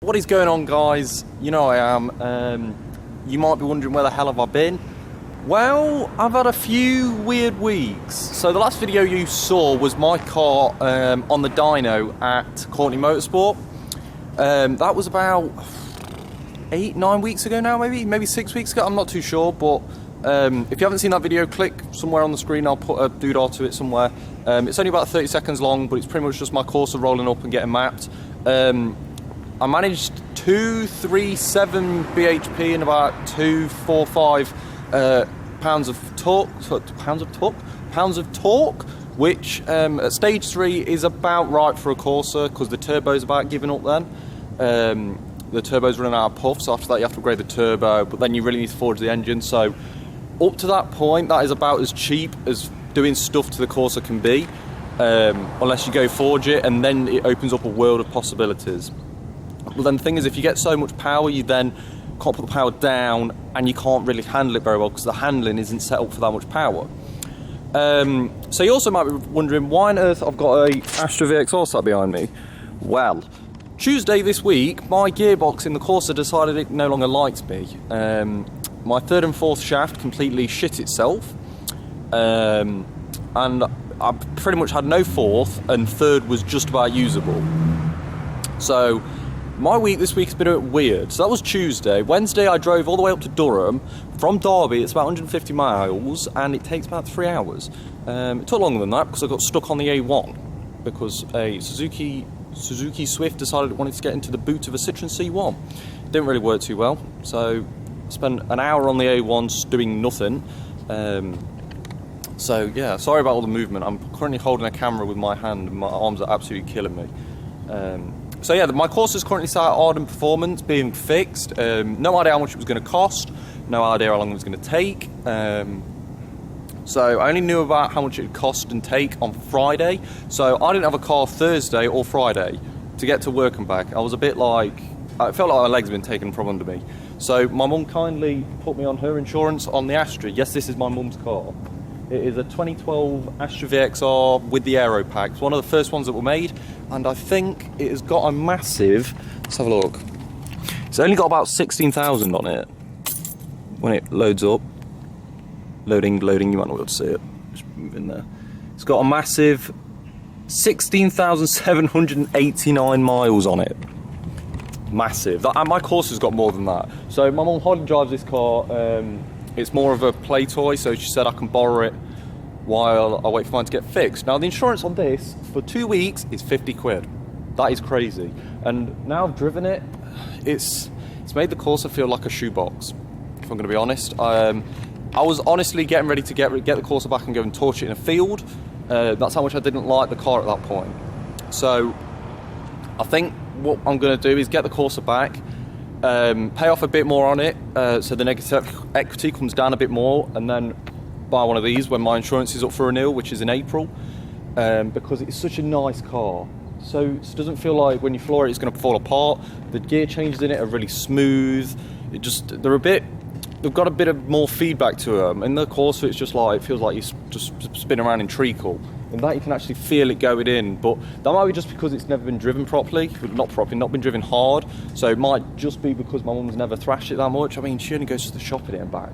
What is going on, guys? You know I am. You might be wondering where the hell have I been? Well, I've had a few weird weeks. So the last video you saw was my car on the dyno at Courtney Motorsport. That was about 8-9 weeks ago now, maybe 6 weeks ago, I'm not too sure, but if you haven't seen that video, click somewhere on the screen, I'll put a doodah to it somewhere. It's only about 30 seconds long, but it's pretty much just my Corsa rolling up and getting mapped. I managed 237 bhp and about 245 pounds of torque, which at stage 3 is about right for a Corsa because the turbo's about giving up then. The turbo's running out of puff, so after that you have to upgrade the turbo, but then you really need to forge the engine. So up to that point, that is about as cheap as doing stuff to the Corsa can be, unless you go forge it, and then it opens up a world of possibilities. Well, then the thing is, if you get so much power, you then can't put the power down and you can't really handle it very well because the handling isn't set up for that much power. So you also might be wondering why on earth I've got a Astra VXR sat behind me. Well, Tuesday this week, my gearbox in the Corsa decided it no longer liked me. My third and fourth shaft completely shit itself, and I pretty much had no fourth, and third was just about usable. So my week this week has been a bit weird. So that was Tuesday. Wednesday I drove all the way up to Durham. From Derby it's about 150 miles and it takes about 3 hours. It took longer than that because I got stuck on the A1 because a Suzuki Swift decided it wanted to get into the boot of a Citroen C1. It didn't really work too well, so I spent an hour on the A1 doing nothing. So yeah, sorry about all the movement. I'm currently holding a camera with my hand and my arms are absolutely killing me. So yeah, my Corsa is currently sat at Arden Performance being fixed. No idea how much it was going to cost, no idea how long it was going to take. So I only knew about how much it would cost and take on Friday. So I didn't have a car Thursday or Friday to get to work and back. I was a bit like, I felt like my legs had been taken from under me. So my mum kindly put me on her insurance on the Astra. Yes, this is my mum's car. It is a 2012 Astra VXR with the aero pack. It's one of the first ones that were made, and I think it has got a massive, let's have a look. It's only got about 16,000 on it when it loads up. Loading, you might not be able to see it. Just move in there. It's got a massive 16,789 miles on it. Massive. My Corsa's got more than that. So my mum hardly drives this car. It's more of a play toy, so she said I can borrow it while I wait for mine to get fixed. Now the insurance on this for 2 weeks is 50 quid. That is crazy. And now I've driven it, it's made the Corsa feel like a shoebox, if I'm gonna be honest. I was honestly getting ready to get the Corsa back and go and torch it in a field. That's how much I didn't like the car at that point. So I think what I'm gonna do is get the Corsa back, pay off a bit more on it, so the negative equity comes down a bit more, and then buy one of these when my insurance is up for renewal, which is in April, because it's such a nice car. So it doesn't feel like when you floor it it's going to fall apart. The gear changes in it are really smooth. They've got a bit of more feedback to them. In the Corsa it's just like, it feels like you just spin around in treacle. In that you can actually feel it going in, but that might be just because it's never been driven properly, not been driven hard. So it might just be because my mum's never thrashed it that much. I mean, she only goes to the shop in it and back.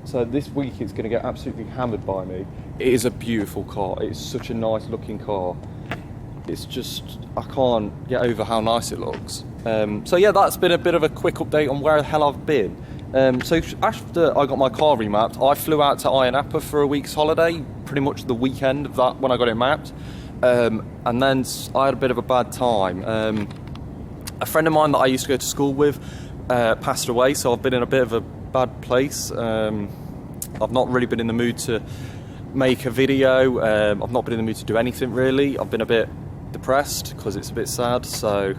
So this week it's going to get absolutely hammered by me. It is a beautiful car. It's such a nice looking car. It's just, I can't get over how nice it looks. So yeah, that's been a bit of a quick update on where the hell I've been. So after I got my car remapped, I flew out to Ayia Napa for a week's holiday, pretty much the weekend of that when I got it mapped. And then I had a bit of a bad time. A friend of mine that I used to go to school with passed away, so I've been in a bit of a bad place. I've not really been in the mood to make a video. I've not been in the mood to do anything really. I've been a bit depressed because it's a bit sad, so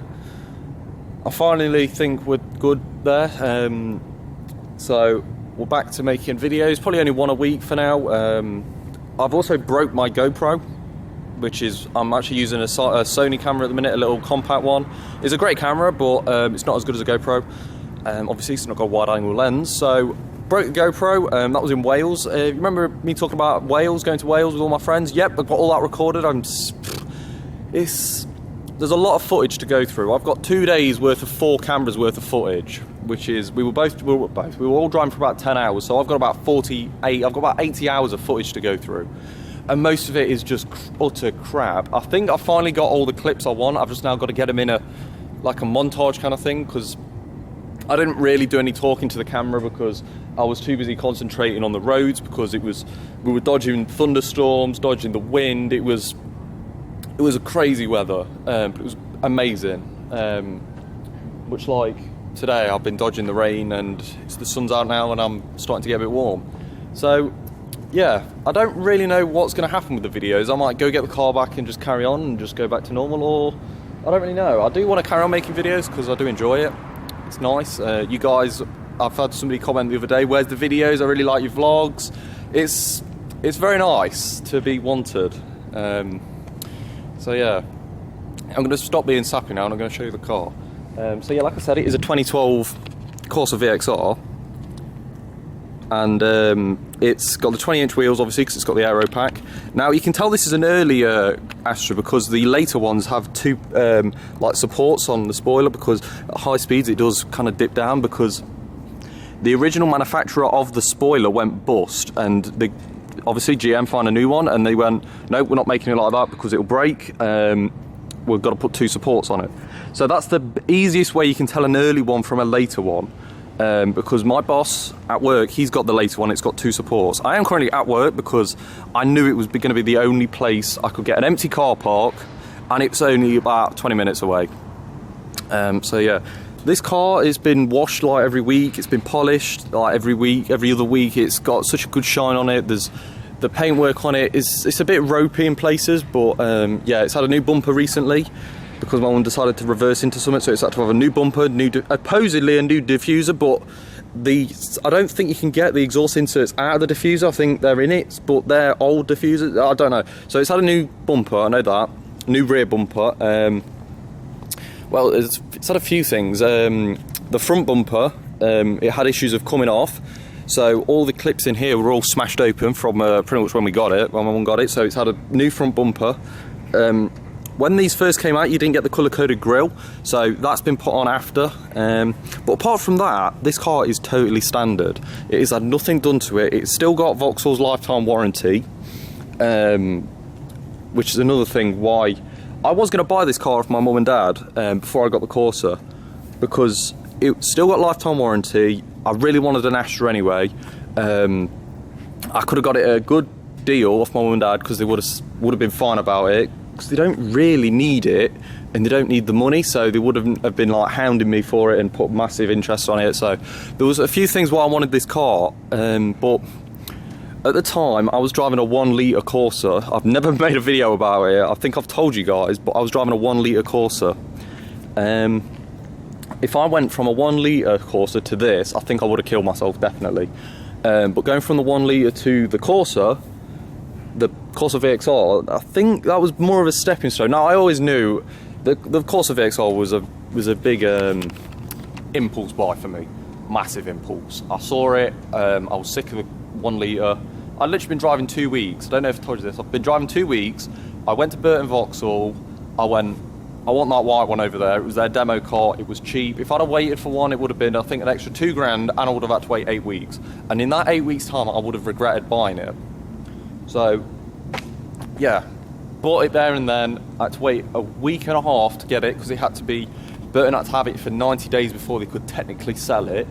I finally think we're good there. So we're back to making videos, probably only one a week for now. I've also broke my GoPro, which is, I'm actually using a Sony camera at the minute, a little compact one. It's a great camera, but it's not as good as a GoPro. Obviously it's not got a wide angle lens, so broke the GoPro. That was in Wales. You remember me talking about Wales, going to Wales with all my friends? Yep, I've got all that recorded. there's a lot of footage to go through. I've got 2 days worth of 4 cameras worth of footage, which is, we were all driving for about 10 hours, so I've got about 80 hours of footage to go through. And most of it is just utter crap. I think I finally got all the clips I want. I've just now got to get them in like a montage kind of thing, because I didn't really do any talking to the camera because I was too busy concentrating on the roads, because we were dodging thunderstorms, dodging the wind. It was a crazy weather, but it was amazing. Much like today, I've been dodging the rain, and the sun's out now and I'm starting to get a bit warm. So yeah, I don't really know what's going to happen with the videos. I might go get the car back and just carry on and just go back to normal, or I don't really know. I do want to carry on making videos because I do enjoy it. It's nice. You guys, I've had somebody comment the other day, where's the videos? I really like your vlogs. It's very nice to be wanted. So yeah, I'm going to stop being sappy now and I'm going to show you the car. So yeah, like I said, it is a 2012 Corsa VXR. And it's got the 20-inch wheels, obviously, because it's got the aero pack. Now you can tell this is an earlier Astra because the later ones have 2 like supports on the spoiler, because at high speeds it does kind of dip down, because the original manufacturer of the spoiler went bust, and obviously GM found a new one and they went, no, we're not making it like that because it'll break. We've got to put 2 supports on it. So that's the easiest way you can tell an early one from a later one. Because my boss at work, he's got the later one, it's got 2 supports. I am currently at work because I knew it was going to be the only place I could get an empty car park, and it's only about 20 minutes away. So yeah, this car has been washed like every week, it's been polished like every week, every other week. It's got such a good shine on it. There's the paintwork on it, it's a bit ropey in places, but yeah, it's had a new bumper recently, because my one decided to reverse into something, so it's had to have a new bumper, supposedly a new diffuser, but I don't think you can get the exhaust inserts out of the diffuser. I think they're in it, but they're old diffusers, I don't know. So it's had a new bumper, I know that, new rear bumper. Well, it's had a few things. The front bumper, it had issues of coming off, so all the clips in here were all smashed open from pretty much when my mum got it, so it's had a new front bumper. When these first came out, you didn't get the colour-coded grille, so that's been put on after. But apart from that, this car is totally standard. It has had nothing done to it. It's still got Vauxhall's lifetime warranty, which is another thing why I was going to buy this car off my mum and dad before I got the Corsa, because it still got lifetime warranty. I really wanted an Astra anyway. I could have got it at a good deal off my mum and dad because they would have been fine about it, because they don't really need it and they don't need the money, so they would have been like hounding me for it and put massive interest on it. So there was a few things why I wanted this car, but at the time I was driving a 1 litre Corsa. I've never made a video about it, I think I've told you guys, but I was driving a 1 litre Corsa. If I went from a 1 litre Corsa to this, I think I would have killed myself, definitely. But going from the 1 litre to the Corsa Corsa VXR, I think that was more of a stepping stone. Now, I always knew the Corsa VXR was a big impulse buy for me, massive impulse. I saw it, I was sick of the 1 litre. I'd literally been driving 2 weeks. I don't know if I told you this. I've been driving 2 weeks. I went to Burton Vauxhall. I went, I want that white one over there. It was their demo car. It was cheap. If I'd have waited for one, it would have been, I think, an extra £2 grand, and I would have had to wait 8 weeks. And in that 8 weeks' time, I would have regretted buying it. So yeah, bought it there and then. I had to wait a week and a half to get it, because it had to be, Burton had to have it for 90 days before they could technically sell it.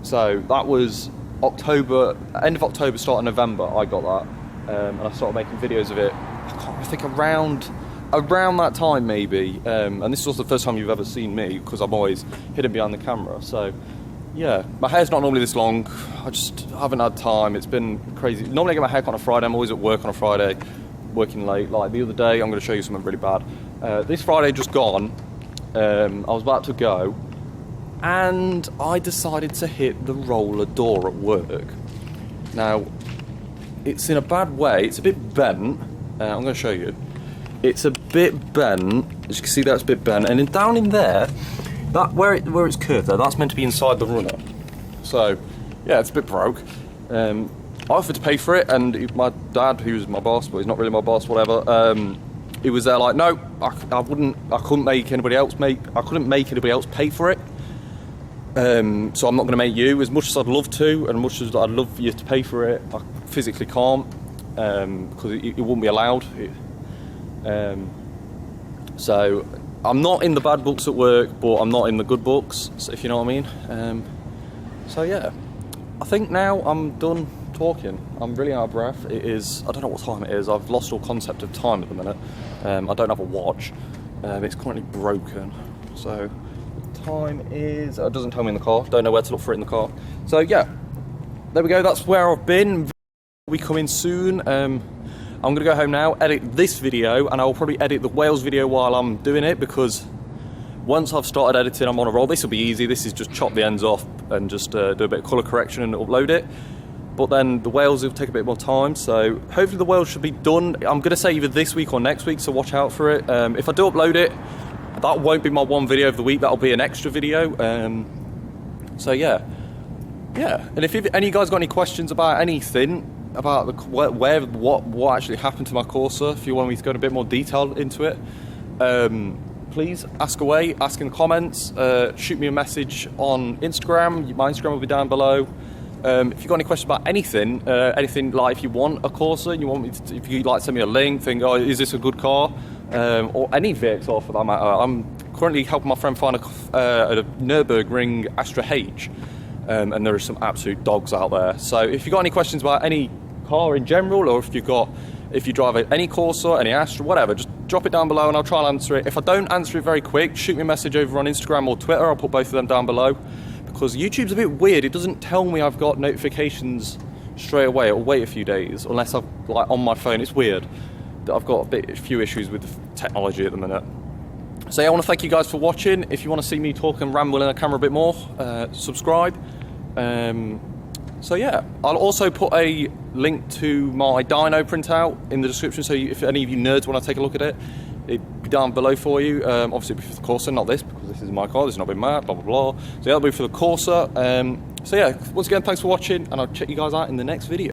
So that was October, end of October, start of November, I got that. And I started making videos of it, I think around that time maybe. And this was the first time you've ever seen me, because I'm always hidden behind the camera. So yeah, my hair's not normally this long. I just haven't had time. It's been crazy. Normally I get my hair cut on a Friday. I'm always at work on a Friday, working late. Like the other day, I'm going to show you something really bad. This Friday just gone, I was about to go, and I decided to hit the roller door at work. Now, it's in a bad way. It's a bit bent. I'm going to show you. It's a bit bent. As you can see, that's a bit bent. And then down in there, that where it's curved there, that's meant to be inside the runner. So yeah, it's a bit broke. I offered to pay for it, and my dad, who's my boss, but he's not really my boss, whatever, He was there like, no, I couldn't make anybody else pay for it. So I'm not going to make you. As much as I'd love to, and as much as I'd love for you to pay for it, I physically can't, because it wouldn't be allowed. So I'm not in the bad books at work, but I'm not in the good books, if you know what I mean. So yeah, I think now I'm done talking. I'm really out of breath. It is, I don't know what time it is. I've lost all concept of time at the minute. I don't have a watch. It's currently broken. So time is, it doesn't tell me in the car. Don't know where to look for it in the car. So yeah, there we go. That's where I've been. We come in soon. I'm gonna go home now, edit this video, and I'll probably edit the Wales video while I'm doing it, because once I've started editing, I'm on a roll. This will be easy. This is just chop the ends off and just do a bit of colour correction and upload it. But then the Wales will take a bit more time, so hopefully the Wales should be done. I'm gonna say either this week or next week, so watch out for it. If I do upload it, that won't be my one video of the week. That'll be an extra video. So yeah. And if any of you guys got any questions about anything, about the what actually happened to my Corsa, if you want me to go in a bit more detail into it, please ask away, ask in the comments, shoot me a message on Instagram. My Instagram will be down below. If you've got any questions about anything, like if you want a Corsa and you want me to, if you'd like to send me a link, think, oh, is this a good car, or any VXR for that matter. I'm currently helping my friend find a Nürburgring Astra H. And there are some absolute dogs out there. So if you've got any questions about any car in general, or if you drive any Corsa, any Astra, whatever, just drop it down below and I'll try and answer it. If I don't answer it very quick, shoot me a message over on Instagram or Twitter. I'll put both of them down below, because YouTube's a bit weird. It doesn't tell me I've got notifications straight away. It'll wait a few days unless I'm like on my phone. It's weird. I've got a few issues with the technology at the minute. So yeah, I want to thank you guys for watching. If you want to see me talk and ramble in the camera a bit more, subscribe. So yeah, I'll also put a link to my dyno printout in the description, so if any of you nerds want to take a look at it, it'll be down below for you. Obviously it'll be for the Corsa, not this, because this is my car, this has not been mine, blah blah blah. So yeah, that'll be for the Corsa. So yeah, once again, thanks for watching, and I'll check you guys out in the next video.